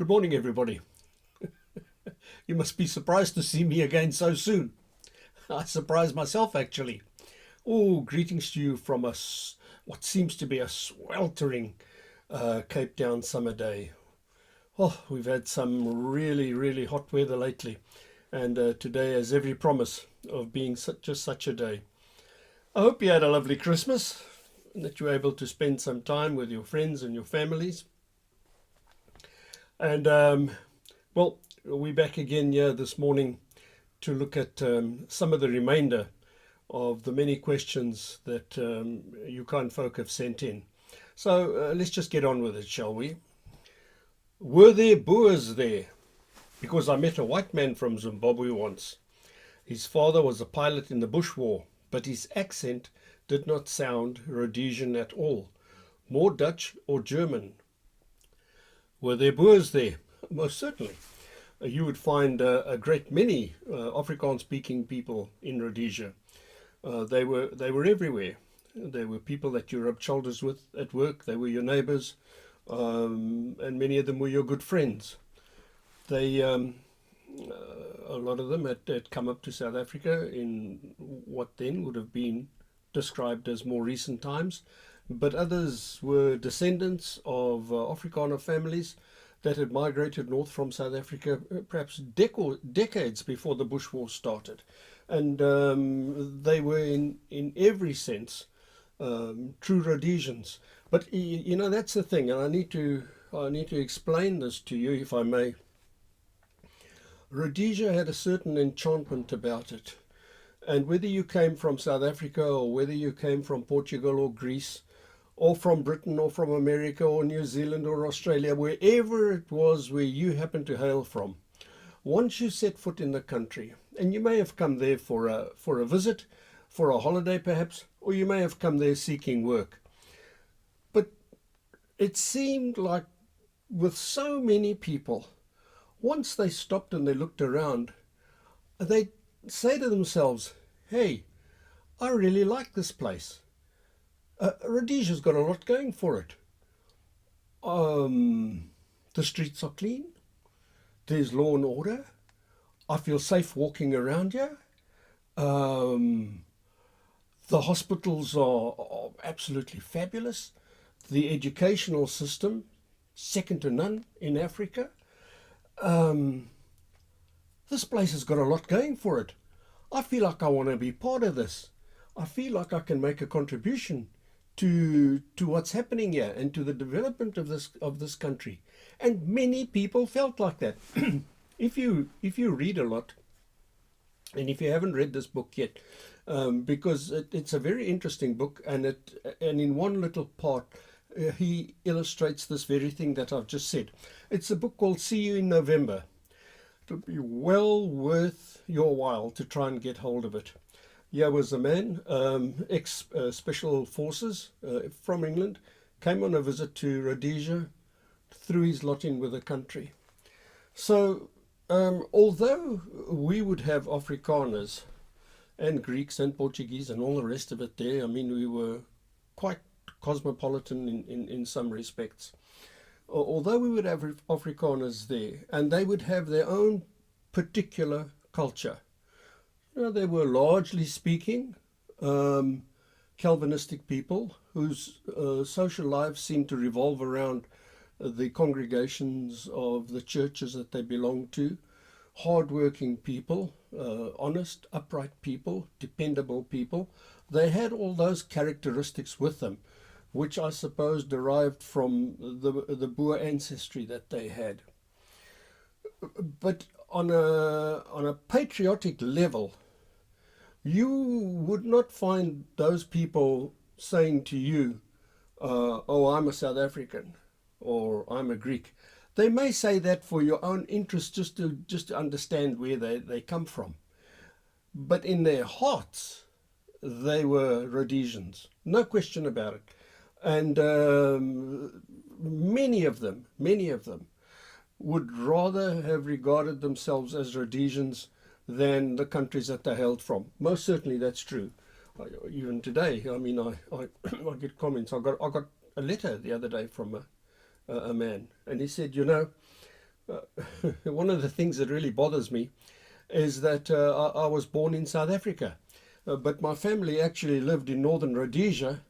Good morning, everybody. You must be surprised to see me again so soon. I surprised myself, actually. Oh, greetings to you from what seems to be a sweltering Cape Town summer day. Oh, we've had some really, really hot weather lately, and today has every promise of being just such a day. I hope you had a lovely Christmas and that you were able to spend some time with your friends and your families. And well, we're back again here this morning to look at some of the remainder of the many questions that you kind folk have sent in. So let's just get on with it, shall we? Were there Boers there? Because I met a white man from Zimbabwe once. His father was a pilot in the Bush War, but his accent did not sound Rhodesian at all, more Dutch or German. Were there Boers there? Most certainly. You would find a great many Afrikaans-speaking people in Rhodesia. They were everywhere. They were people that you rubbed shoulders with at work. They were your neighbours, and many of them were your good friends. They, a lot of them had come up to South Africa in what then would have been described as more recent times, but others were descendants of Afrikaner families that had migrated north from South Africa perhaps decades before the Bush War started. And they were in every sense true Rhodesians. But you know, that's the thing, and I need to explain this to you, if I may. Rhodesia had a certain enchantment about it. And whether you came from South Africa or whether you came from Portugal or Greece or from Britain or from America or New Zealand or Australia, wherever it was where you happened to hail from, once you set foot in the country, and you may have come there for a visit, for a holiday perhaps, or you may have come there seeking work. But it seemed like with so many people, once they stopped and they looked around, they say to themselves, hey, I really like this place. Rhodesia's got a lot going for it. The streets are clean. There's law and order. I feel safe walking around here. The hospitals are absolutely fabulous. The educational system, second to none in Africa. This place has got a lot going for it. I feel like I want to be part of this. I feel like I can make a contribution to what's happening here and to the development of this country. And many people felt like that. If you read a lot, and if you haven't read this book yet, because it's a very interesting book, and in one little part he illustrates this very thing that I've just said. It's a book called See You in November. It'll be well worth your while to try and get hold of it. Here was a man, ex-special forces from England, came on a visit to Rhodesia, threw his lot in with the country. So although we would have Afrikaners and Greeks and Portuguese and all the rest of it there, I mean, we were quite cosmopolitan in some respects. Although we would have Afrikaners there, and they would have their own particular culture. You know, they were largely speaking Calvinistic people whose social lives seemed to revolve around the congregations of the churches that they belonged to. Hard-working people, honest, upright people, dependable people. They had all those characteristics with them, which I suppose derived from the Boer ancestry that they had. But on a patriotic level, you would not find those people saying to you, oh, I'm a South African, or I'm a Greek. They may say that for your own interest, just to understand where they come from. But in their hearts, they were Rhodesians, no question about it. And many of them would rather have regarded themselves as Rhodesians than the countries that they hailed from. Most certainly that's true. Even today, I mean, I get comments. I got a letter the other day from a man, and he said, you know, one of the things that really bothers me is that I was born in South Africa, but my family actually lived in northern Rhodesia.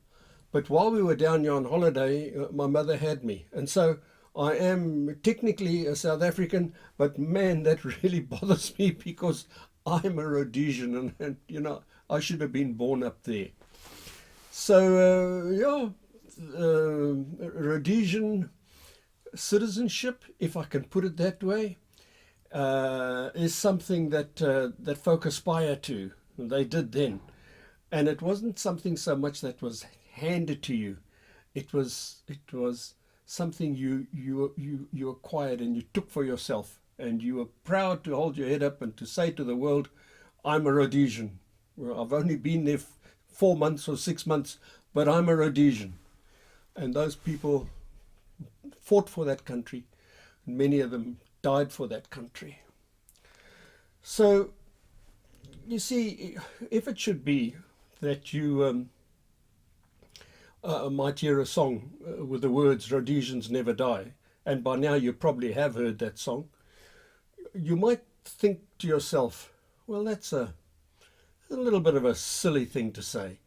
But while we were down here on holiday, my mother had me. And so I am technically a South African, but man, that really bothers me because I'm a Rhodesian and I should have been born up there. So, Rhodesian citizenship, if I can put it that way, is something that folk aspire to. They did then. And it wasn't something so much that was handed to you. It was something you acquired and you took for yourself, and you were proud to hold your head up and to say to the world, "I'm a Rhodesian. Well, I've only been there 4 months or 6 months, but I'm a Rhodesian." And those people fought for that country, and many of them died for that country. So you see, if it should be that you might hear a song with the words "Rhodesians never die," and by now you probably have heard that song, you might think to yourself, well, that's a little bit of a silly thing to say.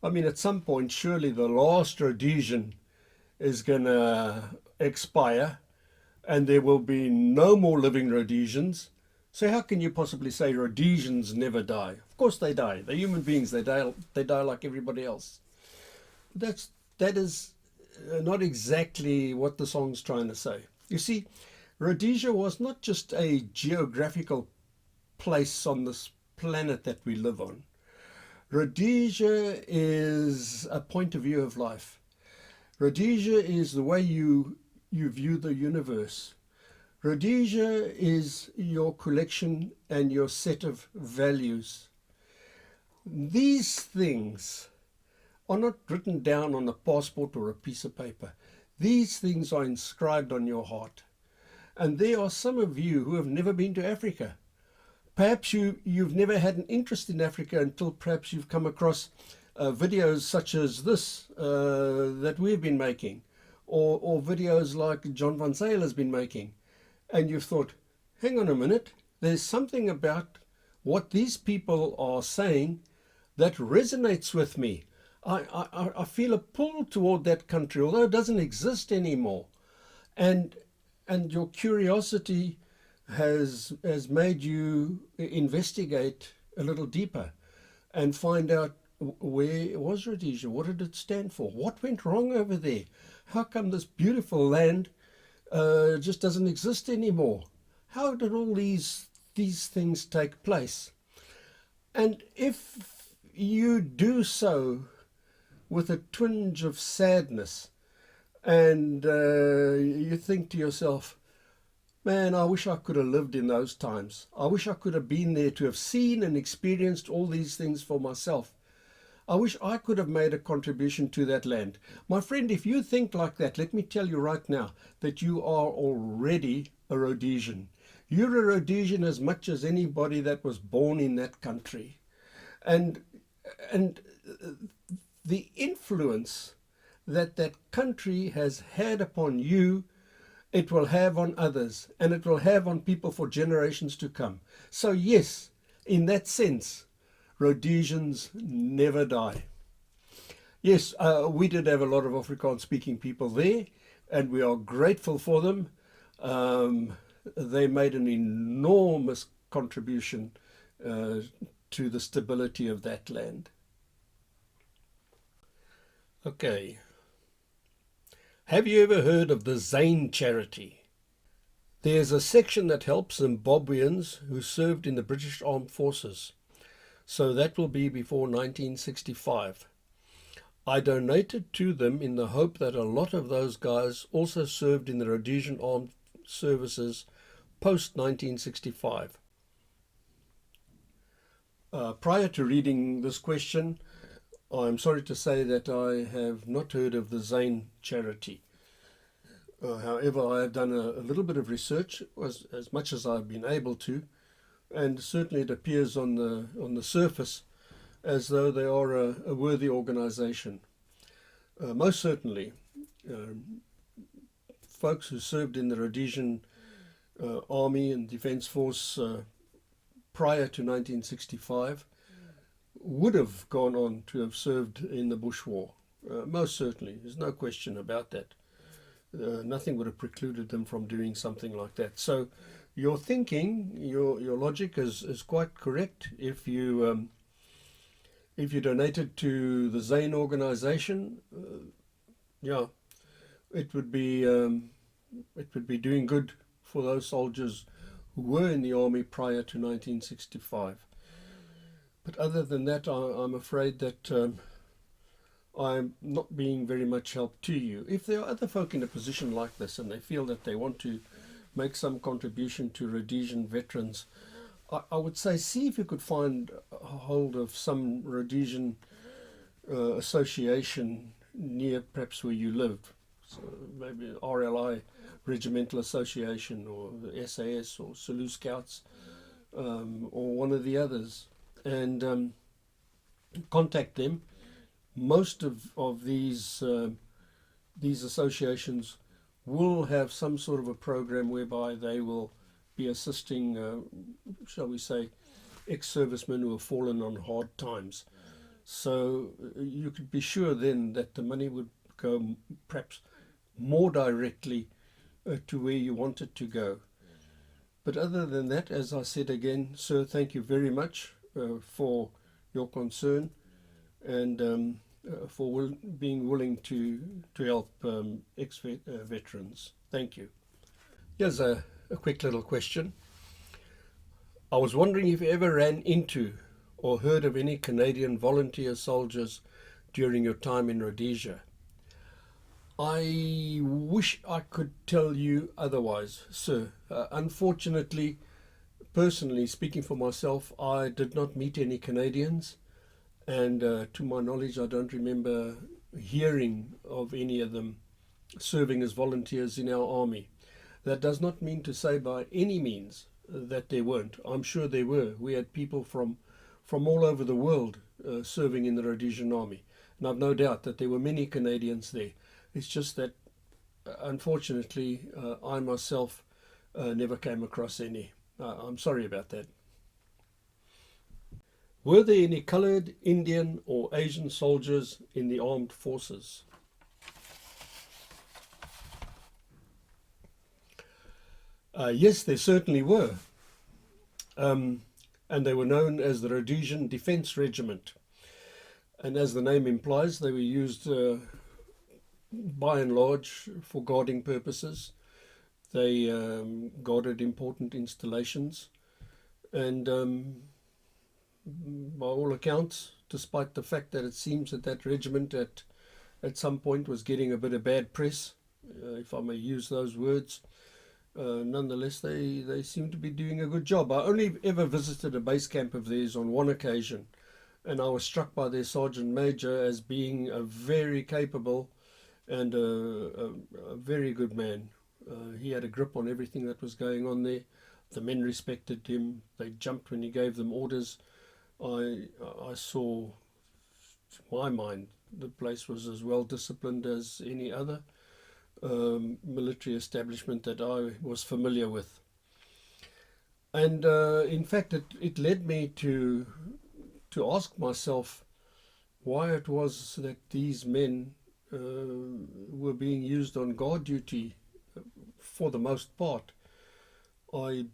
I mean, at some point, surely the last Rhodesian is going to expire and there will be no more living Rhodesians. So how can you possibly say Rhodesians never die? Of course they die. They're human beings. They die like everybody else. That is not exactly what the song's trying to say. You see, Rhodesia was not just a geographical place on this planet that we live on. Rhodesia is a point of view of life. Rhodesia is the way you view the universe. Rhodesia is your collection and your set of values. These things are not written down on a passport or a piece of paper. These things are inscribed on your heart. And there are some of you who have never been to Africa. Perhaps you've never had an interest in Africa until perhaps you've come across videos such as this that we've been making, or videos like John Van Zyl has been making. And you've thought, hang on a minute, there's something about what these people are saying that resonates with me. I feel a pull toward that country, although it doesn't exist anymore. And your curiosity has made you investigate a little deeper and find out where was Rhodesia, what did it stand for, what went wrong over there, how come this beautiful land just doesn't exist anymore, how did all these things take place. And if you do so with a twinge of sadness, and you think to yourself, man, I wish I could have lived in those times. I wish I could have been there to have seen and experienced all these things for myself. I wish I could have made a contribution to that land. My friend, if you think like that, let me tell you right now that you are already a Rhodesian. You're a Rhodesian as much as anybody that was born in that country. And the influence that country has had upon you, it will have on others, and it will have on people for generations to come. So yes, in that sense, Rhodesians never die. Yes, we did have a lot of Afrikaans speaking people there, and we are grateful for them. They made an enormous contribution to the stability of that land. Okay. Have you ever heard of the Zane charity? There's a section that helps Zimbabweans who served in the British Armed Forces. So that will be before 1965. I donated to them in the hope that a lot of those guys also served in the Rhodesian Armed Services post 1965. Prior to reading this question, I'm sorry to say that I have not heard of the Zane charity. However, I have done a little bit of research, as much as I've been able to, and certainly it appears on the surface as though they are a worthy organization. Most certainly, folks who served in the Rhodesian Army and Defence Force prior to 1965 would have gone on to have served in the Bush War. Most certainly, there's no question about that. Nothing would have precluded them from doing something like that. So your thinking, your logic is quite correct. If you donated to the Zane organization, yeah, it would be doing good for those soldiers who were in the army prior to 1965. But other than that, I'm afraid that I'm not being very much help to you. If there are other folk in a position like this and they feel that they want to make some contribution to Rhodesian veterans, I would say see if you could find a hold of some Rhodesian association near perhaps where you live. So maybe RLI, Regimental Association, or the SAS, or Sulu Scouts, or one of the others, and contact them. Most of these associations will have some sort of a program whereby they will be assisting, shall we say, ex-servicemen who have fallen on hard times. So you could be sure then that the money would go perhaps more directly to where you want it to go. But other than that, as I said again, sir, thank you very much for your concern and for being willing to help ex-veterans. Thank you. Here's a quick little question. I was wondering if you ever ran into or heard of any Canadian volunteer soldiers during your time in Rhodesia. I wish I could tell you otherwise, sir. Unfortunately, personally speaking for myself, I did not meet any Canadians, and to my knowledge, I don't remember hearing of any of them serving as volunteers in our army. That does not mean to say by any means that there weren't. I'm sure there were. We had people from all over the world serving in the Rhodesian army, and I've no doubt that there were many Canadians there. It's just that, unfortunately, I myself never came across any. I'm sorry about that. Were there any coloured, Indian or Asian soldiers in the armed forces? Yes, there certainly were. And they were known as the Rhodesian Defence Regiment. And as the name implies, they were used by and large for guarding purposes. They guarded important installations, and by all accounts, despite the fact that it seems that regiment at some point was getting a bit of bad press, if I may use those words, nonetheless they seem to be doing a good job. I only ever visited a base camp of theirs on one occasion, and I was struck by their sergeant major as being a very capable and a very good man. He had a grip on everything that was going on there. The men respected him. They jumped when he gave them orders. I saw, to my mind, the place was as well disciplined as any other military establishment that I was familiar with. And in fact, it led me to ask myself why it was that these men were being used on guard duty for the most part. I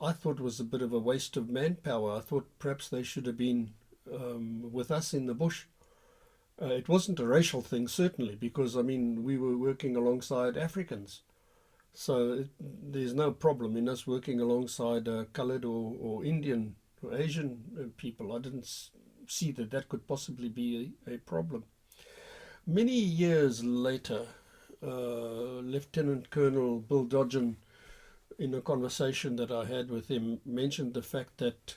thought it was a bit of a waste of manpower. I thought perhaps they should have been with us in the bush. It wasn't a racial thing, certainly, because, I mean, we were working alongside Africans. So there's no problem in us working alongside coloured or Indian or Asian people. I didn't see that could possibly be a problem. Many years later, Lieutenant Colonel Bill Dodgen, in a conversation that I had with him, mentioned the fact that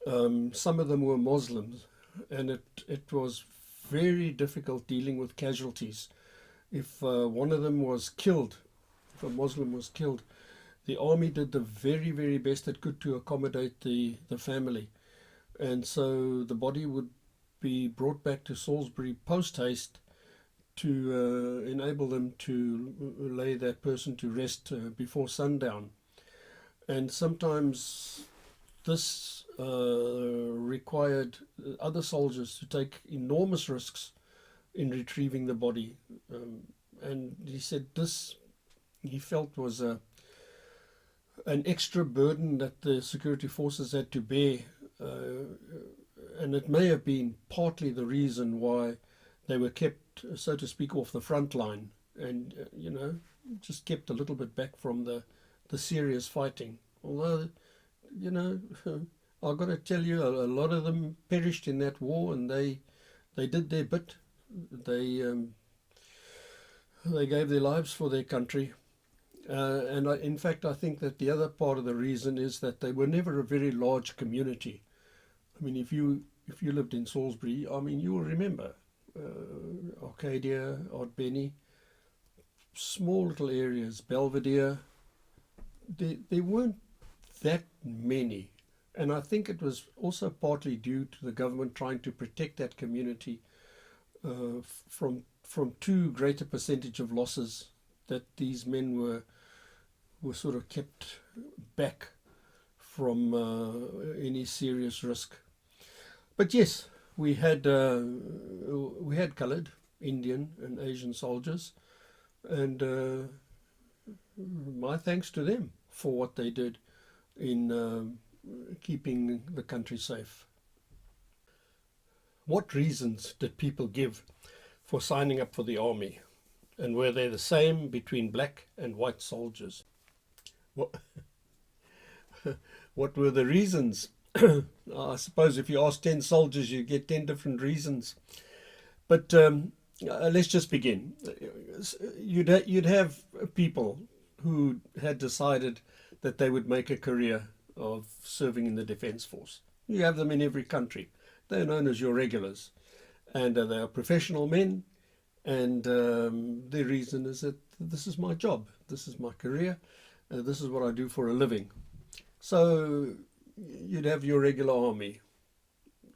some of them were Muslims, and it was very difficult dealing with casualties. If one of them was killed, if a Muslim was killed, the army did the very, very best it could to accommodate the family. And so the body would be brought back to Salisbury post haste to enable them to lay that person to rest before sundown. And sometimes this required other soldiers to take enormous risks in retrieving the body. And he said this, he felt, was an extra burden that the security forces had to bear. And it may have been partly the reason why they were kept, so to speak, off the front line and, just kept a little bit back from the serious fighting. Although, I've got to tell you, a lot of them perished in that war, and they did their bit. They gave their lives for their country. In fact, I think that the other part of the reason is that they were never a very large community. I mean, if you lived in Salisbury, I mean, you will remember Arcadia, Ardbenny, small little areas, Belvedere. There weren't that many. And I think it was also partly due to the government trying to protect that community from too great a percentage of losses, that these men were sort of kept back from any serious risk. But yes, we had coloured, Indian and Asian soldiers, and my thanks to them for what they did in keeping the country safe. What reasons did people give for signing up for the army? And were they the same between black and white soldiers? What were the reasons? I suppose if you ask 10 soldiers, you get 10 different reasons. But let's just begin. You'd have people who had decided that they would make a career of serving in the Defence Force. You have them in every country. They're known as your regulars. And they are professional men. And their reason is that this is my job. This is my career. This is what I do for a living. So you'd have your regular army.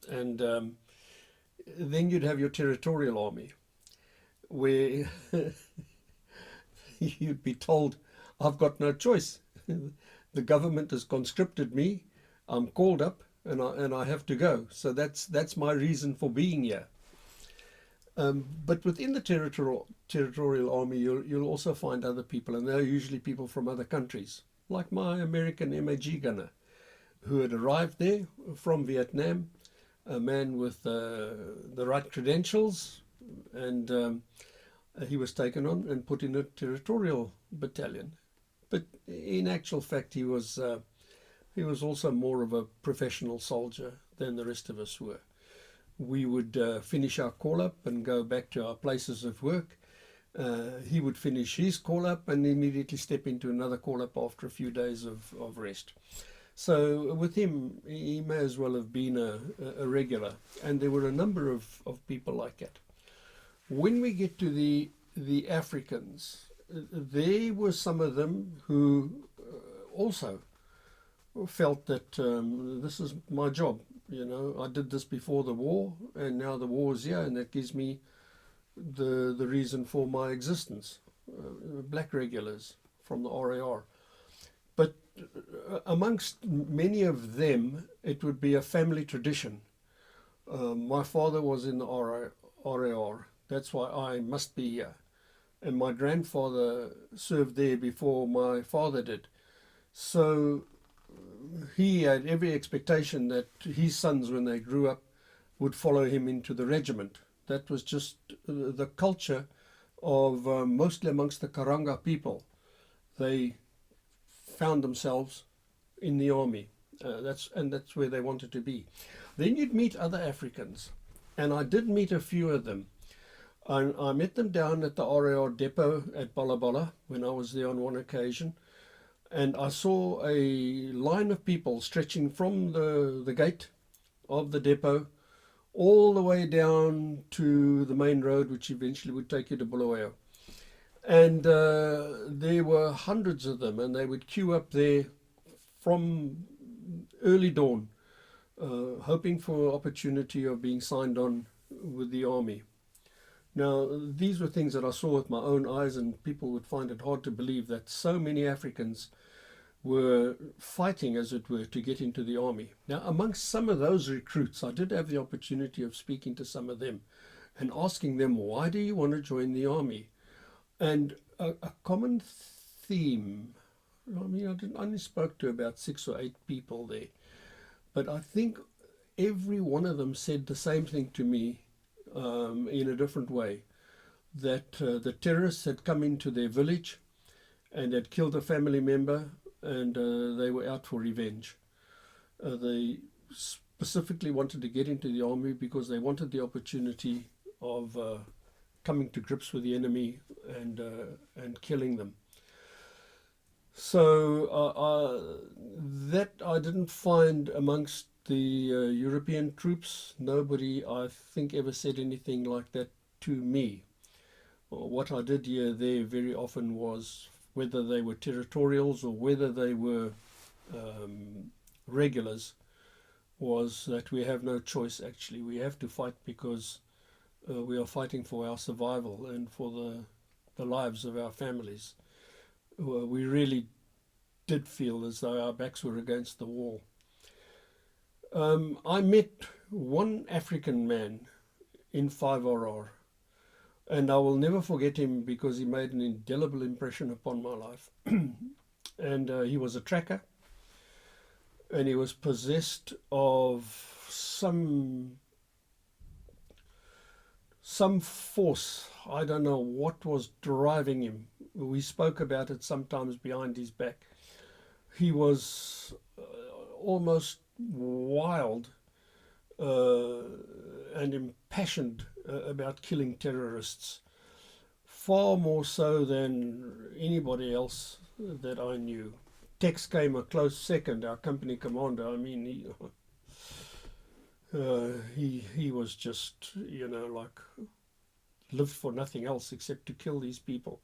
And then you'd have your territorial army, where you'd be told, I've got no choice. The government has conscripted me. I'm called up and I have to go. So that's my reason for being here. But within the territorial army, you'll also find other people, and they're usually people from other countries, like my American MAG gunner, who had arrived there from Vietnam, a man with the right credentials, and he was taken on and put in a territorial battalion. But in actual fact, he was also more of a professional soldier than the rest of us were. We would finish our call-up and go back to our places of work. He would finish his call-up and immediately step into another call-up after a few days of rest. So with him, he may as well have been a regular. And there were a number of people like that. When we get to the Africans, there were some of them who also felt that this is my job. I did this before the war, and now the war is here, and that gives me the reason for my existence. Black regulars from the RAR. But amongst many of them, it would be a family tradition. My father was in the RAR. That's why I must be here. And my grandfather served there before my father did. So he had every expectation that his sons, when they grew up, would follow him into the regiment. That was just the culture of mostly amongst the Karanga people. They found themselves in the army. That's where they wanted to be. Then you'd meet other Africans, and I did meet a few of them. I met them down at the RAR depot at Bala when I was there on one occasion, and I saw a line of people stretching from the gate of the depot all the way down to the main road, which eventually would take you to Bulawayo. And there were hundreds of them, and they would queue up there from early dawn, hoping for an opportunity of being signed on with the army. Now, these were things that I saw with my own eyes, and people would find it hard to believe that so many Africans were fighting, as it were, to get into the army. Now, amongst some of those recruits, I did have the opportunity of speaking to some of them and asking them, why do you want to join the army? And a common theme, I mean, only spoke to about 6 or 8 people there, but I think every one of them said the same thing to me in a different way, that the terrorists had come into their village and had killed a family member, and they were out for revenge. They specifically wanted to get into the army because they wanted the opportunity of coming to grips with the enemy and killing them. So that I didn't find amongst the European troops. Nobody, I think, ever said anything like that to me. What I did hear there very often was, whether they were territorials or whether they were regulars, was that we have no choice actually. We have to fight because we are fighting for our survival and for the lives of our families. We really did feel as though our backs were against the wall. I met one African man in 5RR, and I will never forget him because he made an indelible impression upon my life. And he was a tracker, and he was possessed of some force. I don't know what was driving him. We spoke about it sometimes behind his back. He was almost wild and impassioned about killing terrorists, far more so than anybody else that I knew. Tex came a close second, our company commander. I mean, he was just, like, lived for nothing else except to kill these people.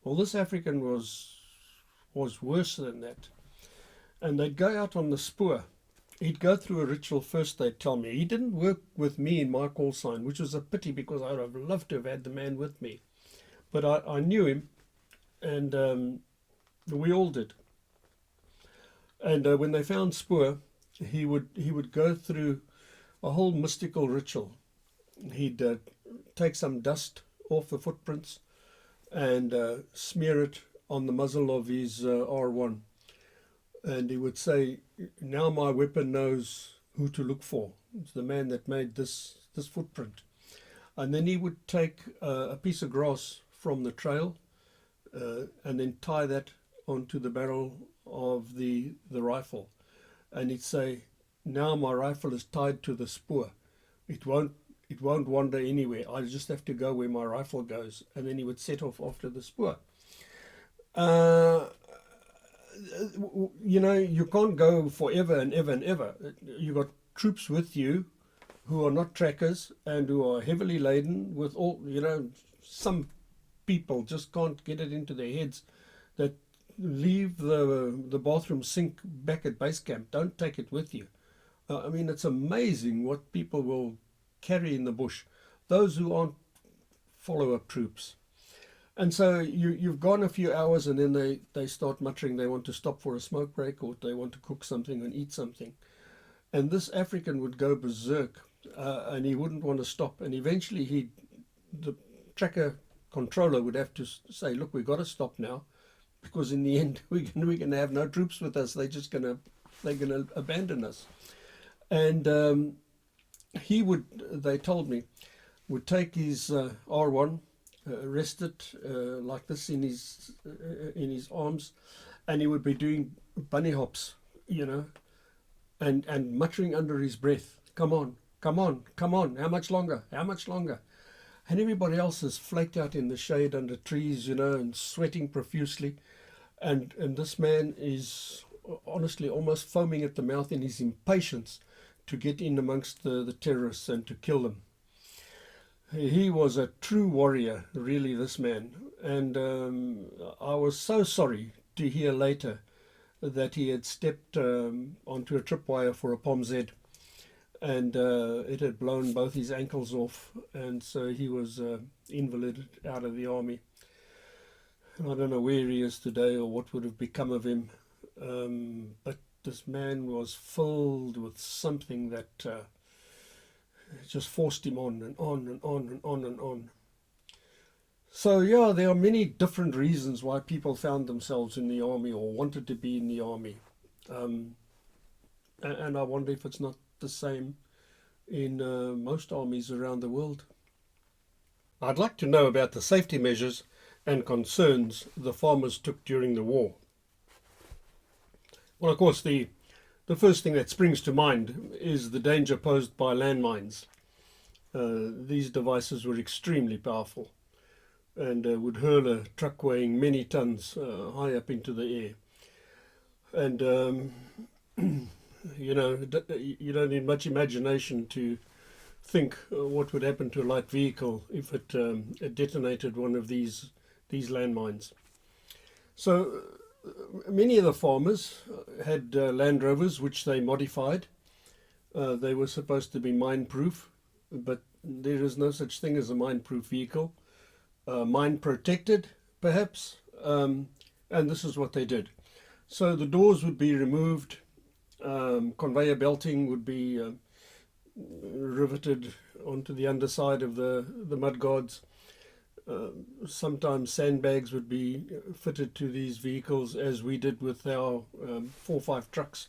Well, this African was worse than that. And they'd go out on the spoor. He'd go through a ritual first, they'd tell me. He didn't work with me in my call sign, which was a pity because I would have loved to have had the man with me. But I knew him, and we all did. And when they found spoor, he would go through a whole mystical ritual. He'd take some dust off the footprints and smear it on the muzzle of his R1. And he would say, now my weapon knows who to look for. It's the man that made this footprint. And then he would take a piece of grass from the trail and then tie that onto the barrel of the rifle. And he'd say, now my rifle is tied to the spoor. It won't wander anywhere. I just have to go where my rifle goes. And then he would set off after the spoor. You can't go forever and ever and ever. You've got troops with you who are not trackers and who are heavily laden with all, some people just can't get it into their heads that leave the bathroom sink back at base camp. Don't take it with you. I mean, it's amazing what people will carry in the bush. Those who aren't follow-up troops. And so you've gone a few hours and then they start muttering they want to stop for a smoke break or they want to cook something and eat something. And this African would go berserk and he wouldn't want to stop. And eventually the tracker controller would have to say, look, we've got to stop now because in the end we're going to have no troops with us. They're going to abandon us. And they told me, would take his R1, rest it like this in his arms, and he would be doing bunny hops, and muttering under his breath, come on, come on, come on, how much longer, how much longer? And everybody else is flaked out in the shade under trees, and sweating profusely, and this man is honestly almost foaming at the mouth in his impatience to get in amongst the terrorists and to kill them. He was a true warrior, really, this man. And I was so sorry to hear later that he had stepped onto a tripwire for a POMZ and it had blown both his ankles off, and so he was invalided out of the army. And I don't know where he is today or what would have become of him, but this man was filled with something that just forced him on and on and on and on and on. So yeah, there are many different reasons why people found themselves in the army or wanted to be in the army. Um, and I wonder if it's not the same in most armies around the world. I'd like to know about the safety measures and concerns the farmers took during the war. Well, of course, the first thing that springs to mind is the danger posed by landmines. These devices were extremely powerful and would hurl a truck weighing many tons high up into the air. And you don't need much imagination to think what would happen to a light vehicle if it detonated one of these landmines. So many of the farmers had Land Rovers which they modified. They were supposed to be mine-proof, but there is no such thing as a mine-proof vehicle. Mine protected, perhaps, and this is what they did. So the doors would be removed, conveyor belting would be riveted onto the underside of the mudguards. Sometimes sandbags would be fitted to these vehicles, as we did with our 4-5 trucks.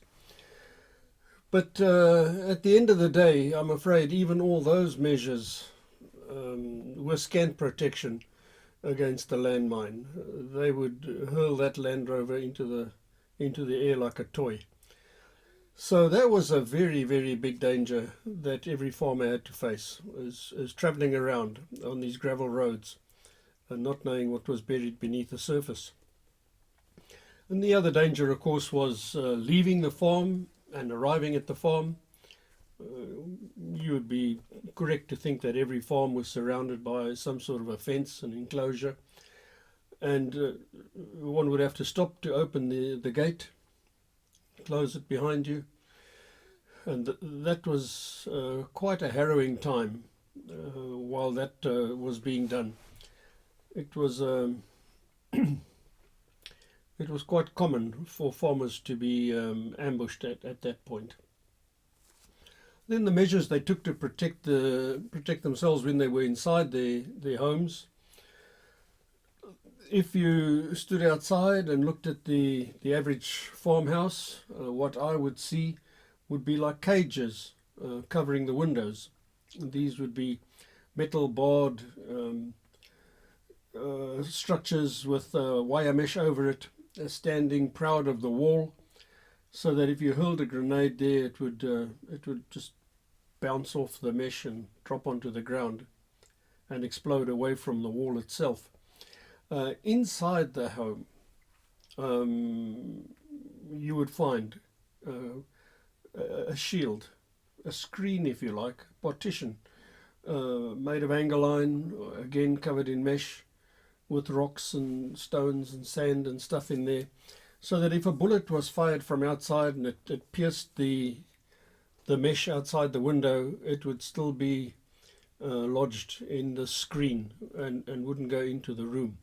But at the end of the day, I'm afraid even all those measures were scant protection against the landmine. They would hurl that Land Rover into the air like a toy. So that was a very, very big danger that every farmer had to face, is travelling around on these gravel roads and not knowing what was buried beneath the surface. And the other danger, of course, was leaving the farm and arriving at the farm. You would be correct to think that every farm was surrounded by some sort of a fence and enclosure, and one would have to stop to open the gate, close it behind you, and that was quite a harrowing time while that was being done. It was it was quite common for farmers to be ambushed at that point. Then the measures they took to protect themselves when they were inside their homes. If you stood outside and looked at the average farmhouse, what I would see would be like cages covering the windows. These would be metal barred structures with wire mesh over it, standing proud of the wall, so that if you hurled a grenade there, it would just bounce off the mesh and drop onto the ground and explode away from the wall itself. Inside the home, you would find a shield, a screen, if you like, partition, made of angerline, again covered in mesh, with rocks and stones and sand and stuff in there, so that if a bullet was fired from outside and it pierced the mesh outside the window, it would still be lodged in the screen and wouldn't go into the room.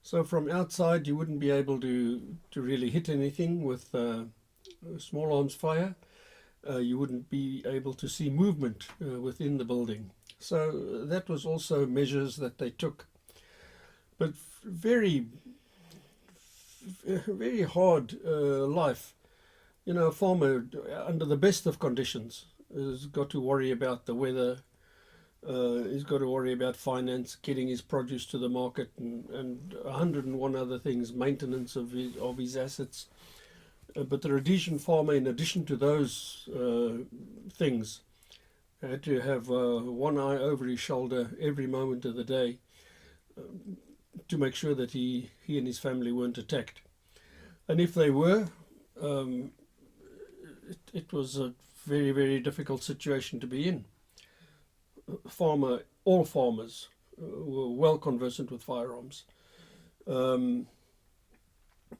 So from outside you wouldn't be able to really hit anything with small arms fire. You wouldn't be able to see movement within the building. So that was also measures that they took. But very, very hard life. You know, a farmer, under the best of conditions, has got to worry about the weather, he's got to worry about finance, getting his produce to the market, and 101 other things, maintenance of his assets. But the Rhodesian farmer, in addition to those things, had to have one eye over his shoulder every moment of the day to make sure that he and his family weren't attacked. And if they were, it was a very, very difficult situation to be in. All farmers were well conversant with firearms.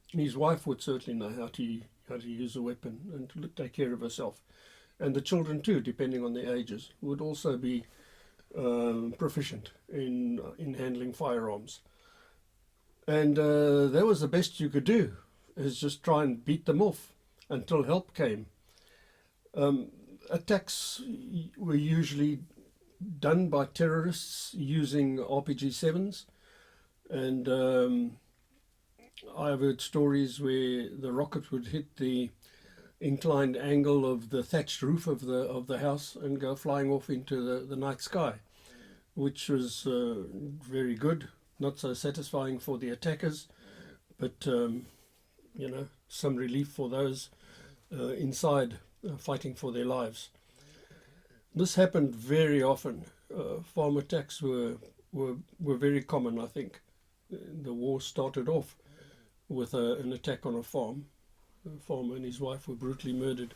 His wife would certainly know how to use a weapon and to take care of herself. and the children too, depending on their ages, would also be proficient in handling firearms. And that was the best you could do, is just try and beat them off until help came. Attacks were usually done by terrorists using RPG-7s, and I've heard stories where the rocket would hit the inclined angle of the thatched roof of the house and go flying off into the night sky, which was very good. Not so satisfying for the attackers, but some relief for those inside fighting for their lives. This happened very often. Farm attacks were very common, I think. The war started off with an attack on a farm. The farmer and his wife were brutally murdered.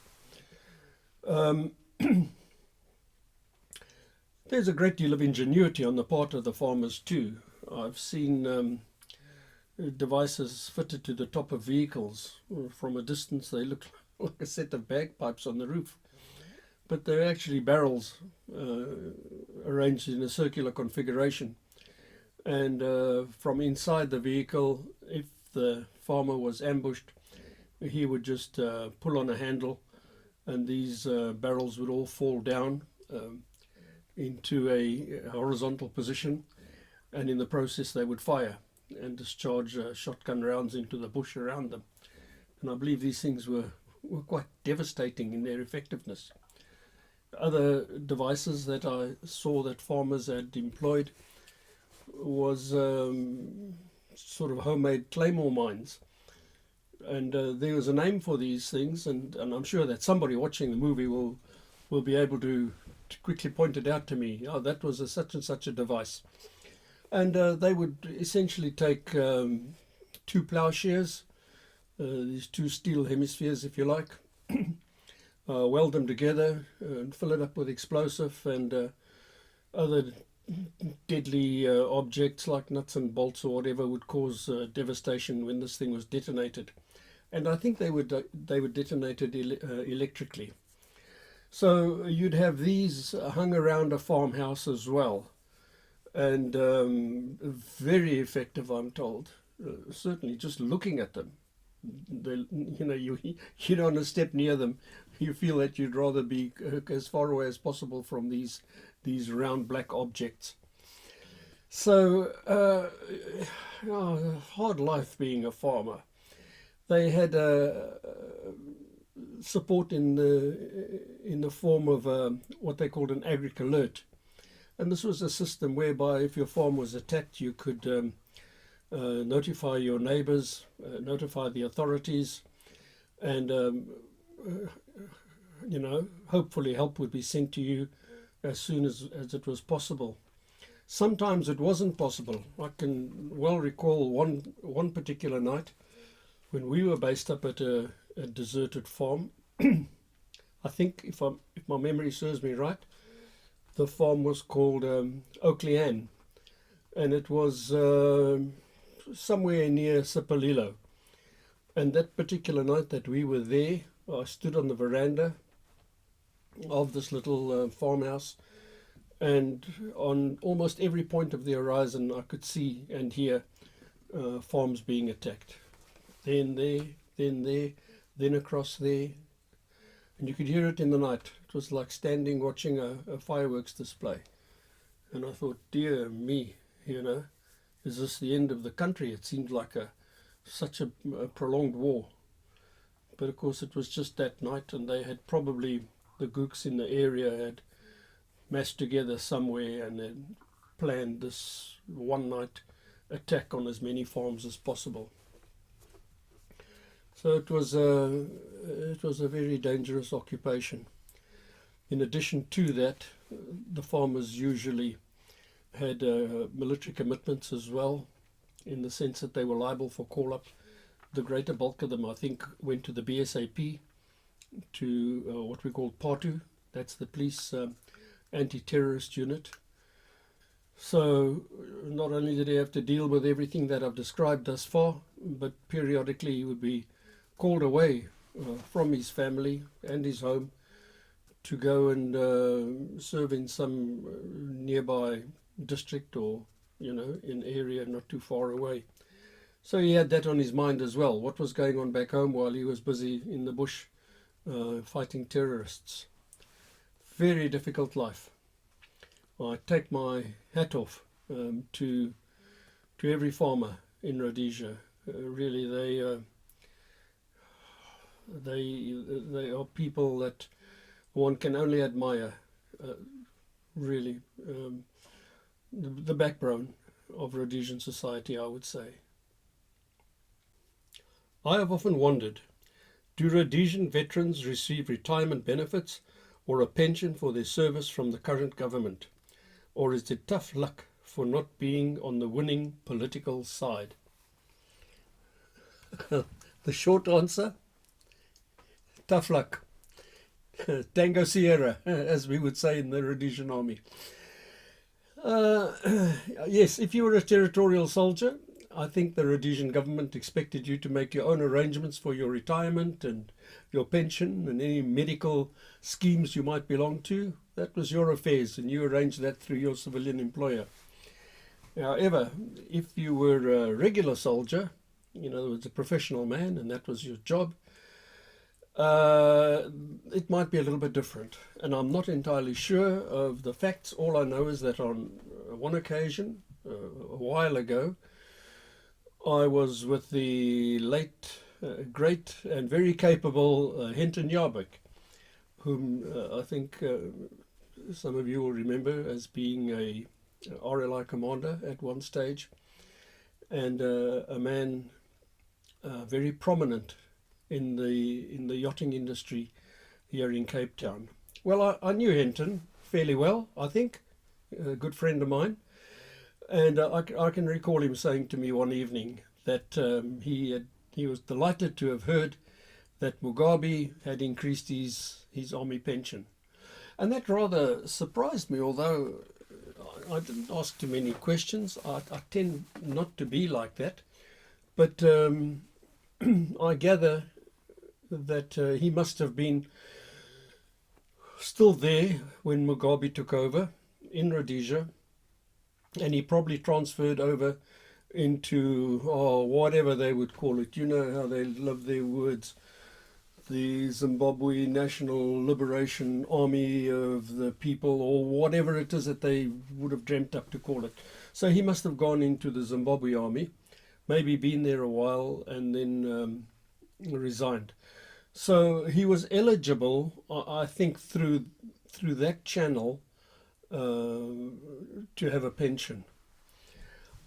There's a great deal of ingenuity on the part of the farmers too. I've seen devices fitted to the top of vehicles. From a distance they look like a set of bagpipes on the roof, but they're actually barrels arranged in a circular configuration. And from inside the vehicle, if the farmer was ambushed, he would just pull on a handle, and these barrels would all fall down into a horizontal position, and in the process they would fire and discharge shotgun rounds into the bush around them. And I believe these things were quite devastating in their effectiveness. Other devices that I saw that farmers had employed was sort of homemade claymore mines. And there was a name for these things, and I'm sure that somebody watching the movie will be able to quickly point it out to me. Oh, that was a such and such a device. And they would essentially take two plowshares, these two steel hemispheres, if you like, weld them together and fill it up with explosive and other deadly objects like nuts and bolts or whatever would cause devastation when this thing was detonated. And I think they would detonate it electrically. So you'd have these hung around a farmhouse as well, and very effective, I'm told. Certainly, just looking at them, you don't want to step near them. You feel that you'd rather be as far away as possible from these round black objects. So, hard life being a farmer. They had support in the form of what they called an agric alert, and this was a system whereby if your farm was attacked, you could notify your neighbours, notify the authorities, and hopefully help would be sent to you as soon as it was possible. Sometimes it wasn't possible. I can well recall one particular night when we were based up at a deserted farm. I think if my memory serves me right, the farm was called Oakleyan, and it was somewhere near Sipalilo. And that particular night that we were there, I stood on the veranda of this little farmhouse, and on almost every point of the horizon I could see and hear farms being attacked. Then there, then there, then across there, and you could hear it in the night. It was like standing watching a fireworks display. And I thought, dear me, is this the end of the country? It seemed like such a prolonged war. But of course it was just that night, and they had probably, the gooks in the area had massed together somewhere and had planned this one night attack on as many farms as possible. So it was a very dangerous occupation. In addition to that, the farmers usually had military commitments as well, in the sense that they were liable for call-up. The greater bulk of them, I think, went to the BSAP, to what we call PATU, that's the police anti-terrorist unit. So not only did he have to deal with everything that I've described thus far, but periodically he would be called away from his family and his home to go and serve in some nearby district, or in area not too far away. So he had that on his mind as well, what was going on back home while he was busy in the bush fighting terrorists. Very difficult life. I take my hat off to every farmer in Rhodesia. Really, they are people that one can only admire. Really, the backbone of Rhodesian society, I would say. I have often wondered, do Rhodesian veterans receive retirement benefits or a pension for their service from the current government? Or is it tough luck for not being on the winning political side? The short answer, tough luck. Tango Sierra, as we would say in the Rhodesian army. Yes, if you were a territorial soldier, I think the Rhodesian government expected you to make your own arrangements for your retirement and your pension and any medical schemes you might belong to. That was your affairs, and you arranged that through your civilian employer. However, if you were a regular soldier, in other words, a professional man, and that was your job, it might be a little bit different. And I'm not entirely sure of the facts. All I know is that on one occasion, a while ago, I was with the late, great and very capable Henton Yarbek, whom I think some of you will remember as being a RLI commander at one stage, and a man very prominent in the yachting industry here in Cape Town. Well, I knew Henton fairly well, I think, a good friend of mine. And I can recall him saying to me one evening that he was delighted to have heard that Mugabe had increased his army pension. And that rather surprised me, although I didn't ask too many questions. I tend not to be like that. But I gather that he must have been still there when Mugabe took over in Rhodesia, and he probably transferred over into whatever they would call it. You know how they love their words. The Zimbabwe National Liberation Army of the People, or whatever it is that they would have dreamt up to call it. So he must have gone into the Zimbabwe army, maybe been there a while, and then resigned. So he was eligible, I think, through that channel to have a pension.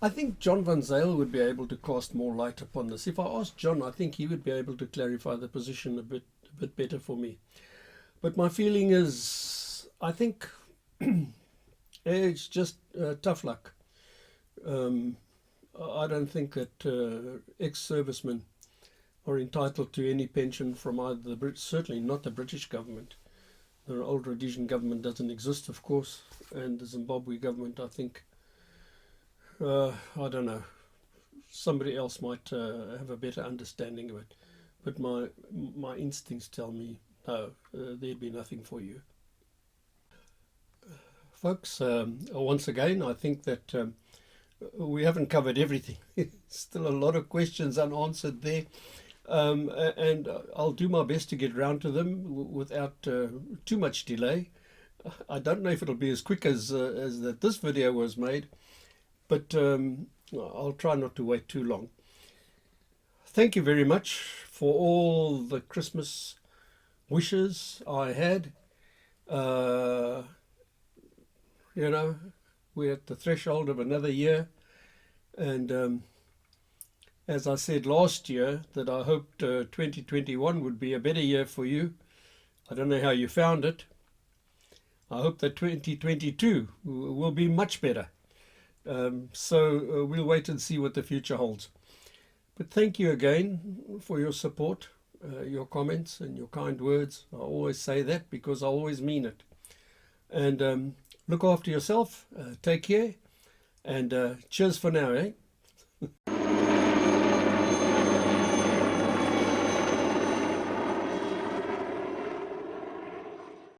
I think John Van Zyl would be able to cast more light upon this. If I asked John, I think he would be able to clarify the position a bit better for me. But my feeling is, I think it's just tough luck. I don't think that ex-servicemen are entitled to any pension from either the certainly not the British government. The old Rhodesian government doesn't exist, of course, and the Zimbabwe government, I think, I don't know, somebody else might have a better understanding of it. But my instincts tell me, no, there'd be nothing for you. Folks, once again, I think that we haven't covered everything. Still a lot of questions unanswered there. And I'll do my best to get round to them without too much delay. I don't know if it'll be as quick as that this video was made, but I'll try not to wait too long. Thank you very much for all the Christmas wishes I had. You know, we're at the threshold of another year, and as I said last year, that I hoped 2021 would be a better year for you. I don't know how you found it. I hope that 2022 will be much better. So we'll wait and see what the future holds. But thank you again for your support, your comments and your kind words. I always say that because I always mean it. And look after yourself, take care, and cheers for now, eh?